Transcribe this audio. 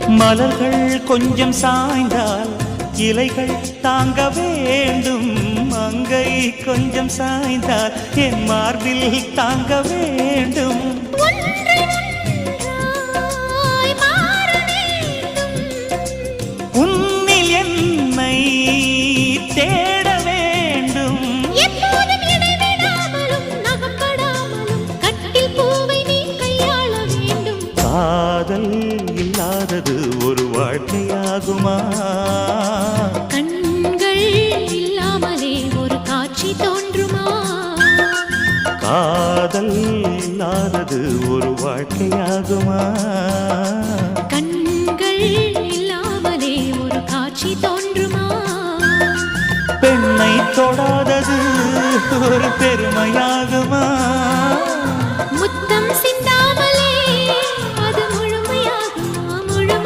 மலர்கள் கொஞ்சம் சாய்ந்தால் இலைகள் தாங்க வேண்டும். மங்கை கொஞ்சம் சாய்ந்தால் என் மார்பில் தாங்க வேண்டும். உன்னில் என்னை தேட வேண்டும். காதல் இல்லாதது ஒரு வாழ்க்கையாகுமா? கண்கள் இல்லாமலே ஒரு காட்சி தோன்றுமா? காதல் இல்லாதது ஒரு வாழ்க்கையாகுமா? கண்கள் இல்லாமலே ஒரு காட்சி தோன்றுமா? பெண்ணை தொடாதது ஒரு பெருமையாகுமா?